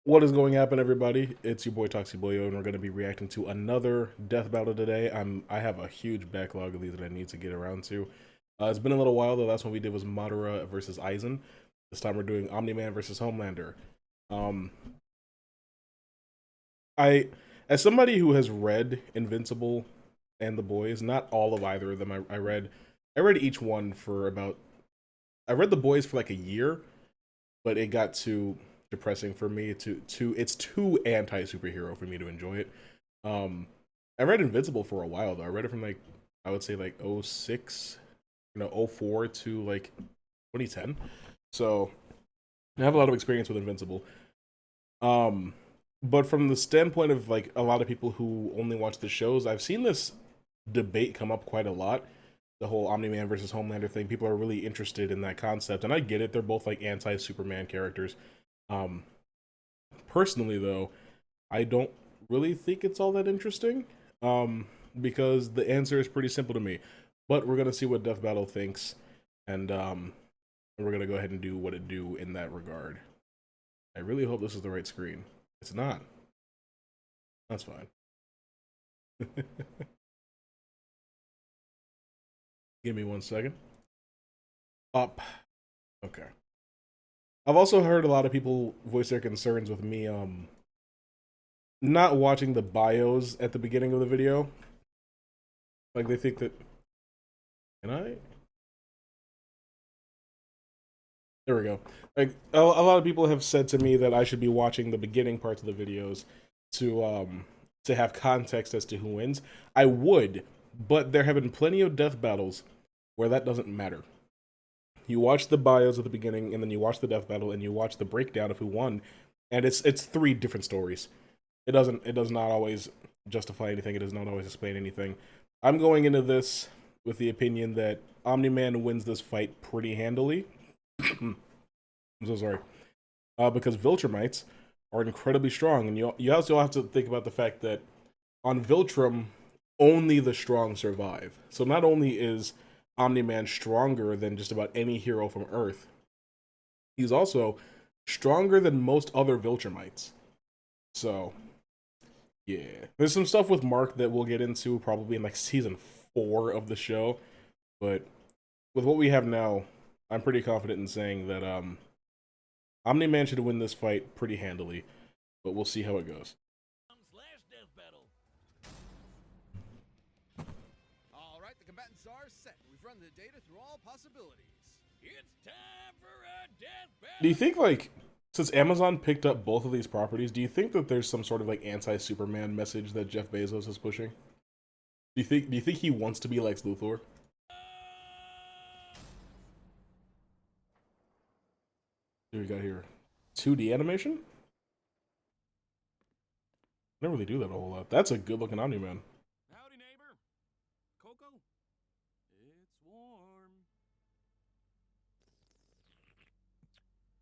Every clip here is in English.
What is going to happen, everybody? It's your boy Toxie Boyo, and we're going to be reacting to another death battle today. I have a huge backlog of these that I need to get around to. It's been a little while. The last one we did was Madara versus Aizen. This time we're doing Omni-Man versus Homelander. Um, I, as somebody who has read Invincible and The Boys, not all of either of them. I read each one for about. I read The Boys for like a year, but it got too depressing for me to it's too anti superhero for me to enjoy it. Um I read Invincible for a while though. I read it from like I would say like '06, '04 to like 2010. So I have a lot of experience with Invincible. Um but from the standpoint of like a lot of people who only watch the shows, I've seen this debate come up quite a lot. The whole Omni-Man versus Homelander thing. People are really interested in that concept, and I get it. They're both like anti-Superman characters. Um, Personally, though, I don't really think it's all that interesting. Because the answer is pretty simple to me. But we're gonna see what Death Battle thinks, and we're gonna go ahead and do what it do in that regard. I really hope this is the right screen. It's not. That's fine. Give me 1 second. Up. Okay. I've also heard a lot of people voice their concerns with me not watching the bios at the beginning of the video. Like they think that can I? There we go. Like a lot of people have said to me that I should be watching the beginning parts of the videos to have context as to who wins. I would, but there have been plenty of death battles where that doesn't matter. You watch the bios at the beginning, and then you watch the death battle, and you watch the breakdown of who won, and it's three different stories. It does not always justify anything. It does not always explain anything. I'm going into this with the opinion that Omni-Man wins this fight pretty handily. I'm so sorry. Because Viltrumites are incredibly strong, and you also have to think about the fact that on Viltrum, only the strong survive. So not only is Omni-Man stronger than just about any hero from Earth, he's also stronger than most other Viltrumites. So yeah, there's some stuff with Mark that we'll get into probably in like season 4 of the show, but with what we have now, I'm pretty confident in saying that Omni-Man should win this fight pretty handily, but we'll see how it goes. All right, the combatants are set. We've run the data through all possibilities. It's time for a death Do you battle. think like since Amazon picked up both of these properties, do you think that there's some sort of like anti-Superman message that Jeff Bezos is pushing? Do you think he wants to be Lex Luthor? What do we got here? 2D animation? I don't really do that a whole lot. That's a good looking Omni-Man. Howdy, neighbor. Coco? It's warm.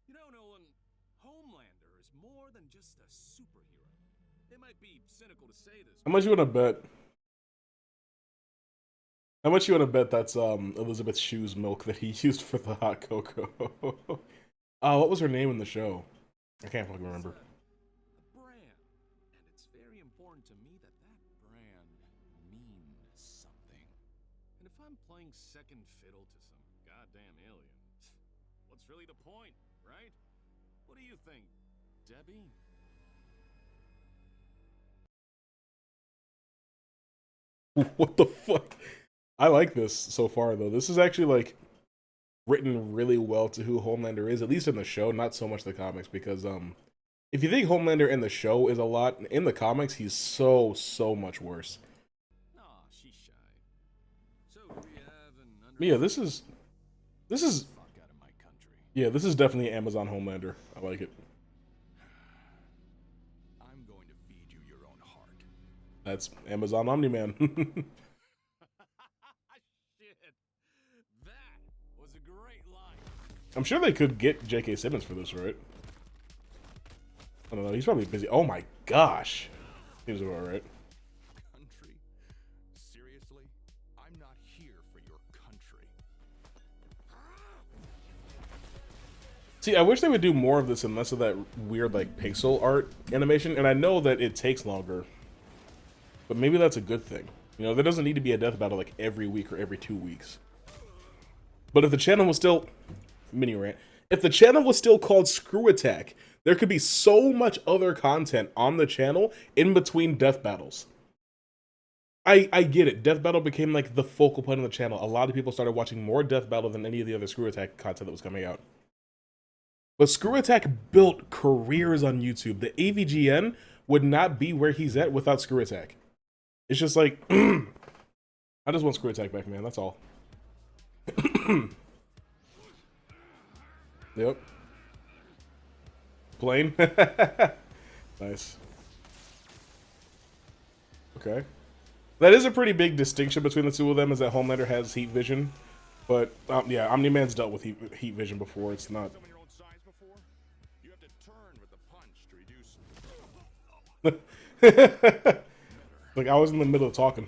You know, Nolan, Homelander is more than just a superhero. It might be cynical to say this, How but much you wanna bet? How much you wanna bet that's Elizabeth Shue's milk that he used for the hot cocoa? What was her name in the show? I can't fucking remember. a brand. And it's very important to me that that brand means something. And if I'm playing second fiddle to some goddamn alien, what's really the point, right? What do you think, Debbie? What the fuck? I like this so far though. This is actually like written really well to who Homelander is, at least in the show, not so much the comics, because if you think Homelander in the show is a lot, in the comics he's so much worse. Aw, she's shy. So do we have an But yeah, this is fuck out of my country? yeah, this is definitely Amazon Homelander. I like it. I'm going to feed you your own heart. That's Amazon Omni-Man. Shit. That was a great line. I'm sure they could get J.K. Simmons for this, right? I don't know. He's probably busy. Oh my gosh, seems about right. Country? Seriously? I'm not here for your country. See, I wish they would do more of this and less of that weird, like, pixel art animation. And I know that it takes longer, but maybe that's a good thing. You know, there doesn't need to be a death battle, like, every week or every 2 weeks. But if the channel was still... Mini rant. If the channel was still called Screw Attack, there could be so much other content on the channel in between death battles. I get it. Death Battle became, like, the focal point of the channel. A lot of people started watching more Death Battle than any of the other Screw Attack content that was coming out. But Screw Attack built careers on YouTube. The AVGN would not be where he's at without Screw Attack. It's just like, I just want Screw Attack back, man. That's all. Yep. Plane. Nice. Okay. That is a pretty big distinction between the two of them, is that Homelander has heat vision. But, yeah, Omni-Man's dealt with heat vision before. It's not... Like, I was in the middle of talking.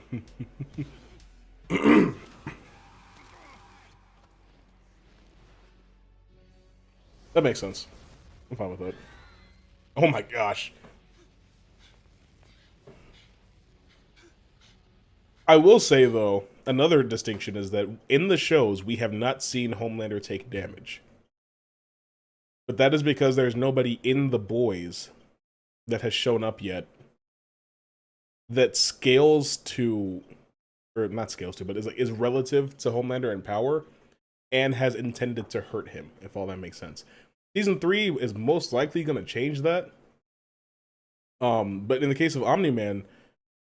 That makes sense. I'm fine with that. Oh my gosh. I will say, though, another distinction is that in the shows, we have not seen Homelander take damage. But that is because there's nobody in the boys that has shown up yet that scales to, or not scales to, but is relative to Homelander in power and has intended to hurt him, if all that makes sense. Season 3 is most likely going to change that. But in the case of Omni-Man,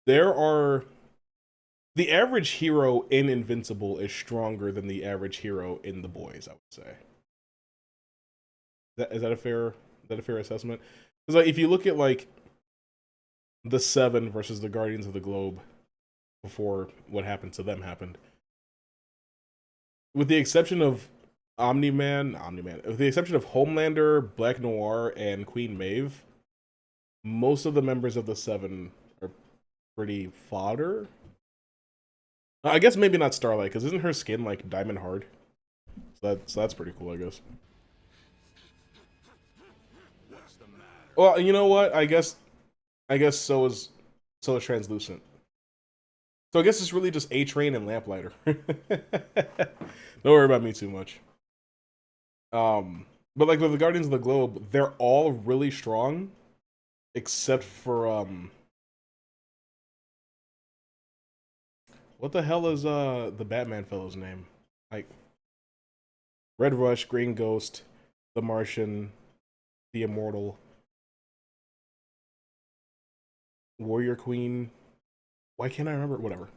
there are... The average hero in Invincible is stronger than the average hero in The Boys, I would say. Is that a fair assessment? Because, like, if you look at, like, the Seven versus the Guardians of the Globe before what happened to them happened, with the exception of Omni-Man, with the exception of Homelander, Black Noir, and Queen Maeve, most of the members of the Seven are pretty fodder. I guess maybe not Starlight, because isn't her skin like diamond hard? So that's pretty cool, I guess. Well, you know what? I guess so is Translucent. So I guess it's really just A-Train and Lamplighter. Don't worry about me too much. But like with the Guardians of the Globe, they're all really strong, except for what the hell is the Batman fellow's name? Like Red Rush, Green Ghost, the Martian, the Immortal, Warrior Queen. Why can't I remember? Whatever.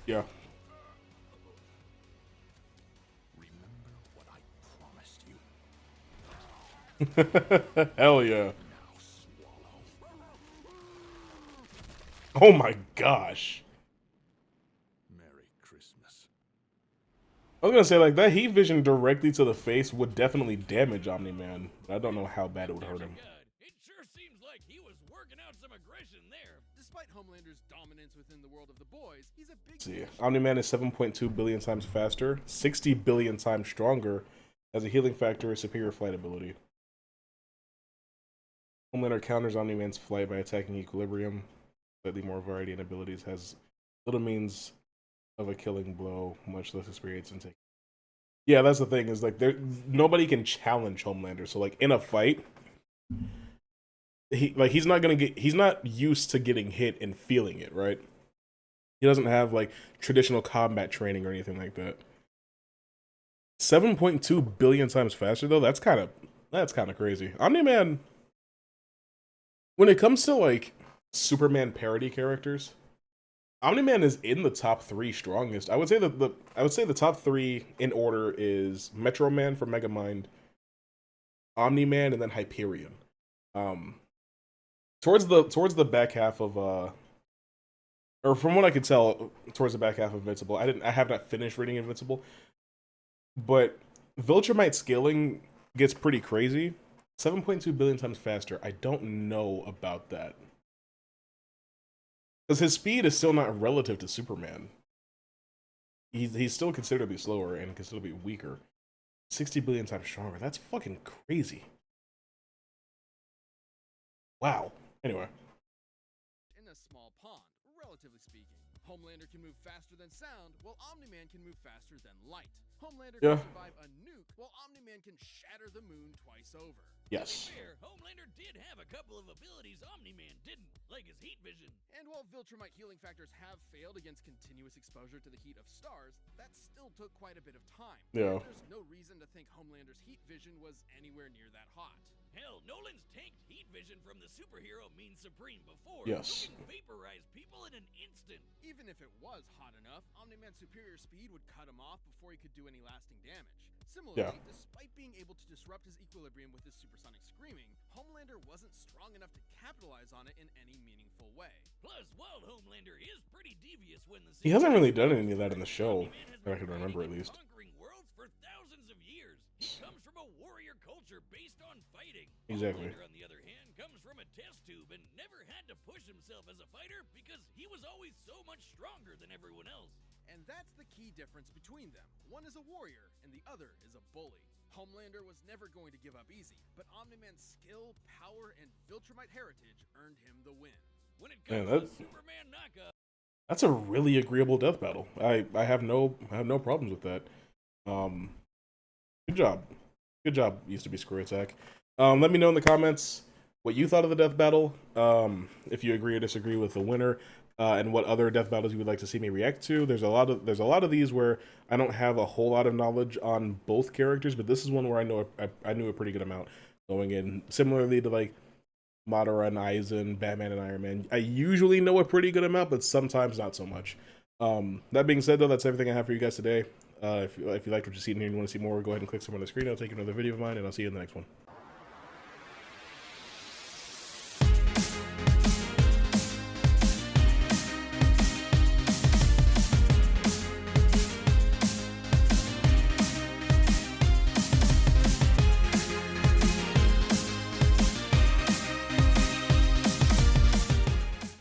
Yeah. Remember what I promised you. Hell yeah. Now swallow. Oh my gosh. Merry Christmas. I was gonna say, like, that heat vision directly to the face would definitely damage Omni-Man, but I don't know how bad it would hurt him. It sure seems like he was working out some aggression there. Despite Homelander's dominance within the world of the boys, he's a big... Let's see, Omni-Man is 7.2 billion times faster, 60 billion times stronger, has a healing factor, superior flight ability. Homelander counters Omni-Man's flight by attacking Equilibrium. Slightly more variety in abilities, has little means of a killing blow, much less experience in taking. Yeah, that's the thing, is like nobody can challenge Homelander. So like in a fight, he's not used to getting hit and feeling it, right? He doesn't have like traditional combat training or anything like that. 7.2 billion times faster though, that's kind of crazy. Omni-Man, when it comes to like Superman parody characters, Omni-Man is in the top 3 strongest. I would say the top 3 in order is Metro Man from Megamind, Omni-Man, and then Hyperion. Towards the back half of or from what I could tell towards the back half of Invincible, I have not finished reading Invincible, but Viltrumite scaling gets pretty crazy. 7.2 billion times faster. I don't know about that. Because his speed is still not relative to Superman. He's still considerably slower and considerably weaker. 60 billion times stronger. That's fucking crazy. Wow. Anyway. In a small pond, relatively speaking. Homelander can move faster than sound, while Omni-Man can move faster than light. Homelander can survive a nuke, while Omni-Man can shatter the moon twice over. Yes. To be fair, Homelander did have a couple of abilities Omni-Man didn't, like his heat vision. And while Viltrumite healing factors have failed against continuous exposure to the heat of stars, that still took quite a bit of time. Yeah. There's no reason to think Homelander's heat vision was anywhere near that hot. Hell, Nolan's tanked heat vision from the superhero Mean Supreme before. Yes. Who can vaporize people in an instant. Even if it was hot enough, Omni-Man's superior speed would cut him off before he could do any lasting damage. Similarly, despite being able to disrupt his equilibrium with his supersonic screaming, Homelander wasn't strong enough to capitalize on it in any meaningful way. Plus, while Homelander is pretty devious when the He hasn't really done any of that in the show, that I can remember at least. Conquering worlds for thousands of years. He comes from a warrior culture based on fighting. Exactly. Homelander, on the other hand, comes from a test tube and never had to push himself as a fighter because he was always so much stronger than everyone else. And that's the key difference between them. One is a warrior, and the other is a bully. Homelander was never going to give up easy, but Omni-Man's skill, power, and Viltrumite heritage earned him the win. When it comes to Superman knockout, that's a really agreeable death battle. I have no problems with that. Good job. Good job, used to be Square Attack. Let me know in the comments what you thought of the death battle, if you agree or disagree with the winner, and what other death battles you would like to see me react to. There's a lot of these where I don't have a whole lot of knowledge on both characters, but this is one where I knew a pretty good amount going in. Similarly to like Madara and Aizen, Batman and Iron Man, I usually know a pretty good amount, but sometimes not so much. That being said, though, that's everything I have for you guys today. If you liked what you see here and you want to see more, go ahead and click somewhere on the screen. I'll take you to another video of mine, and I'll see you in the next one.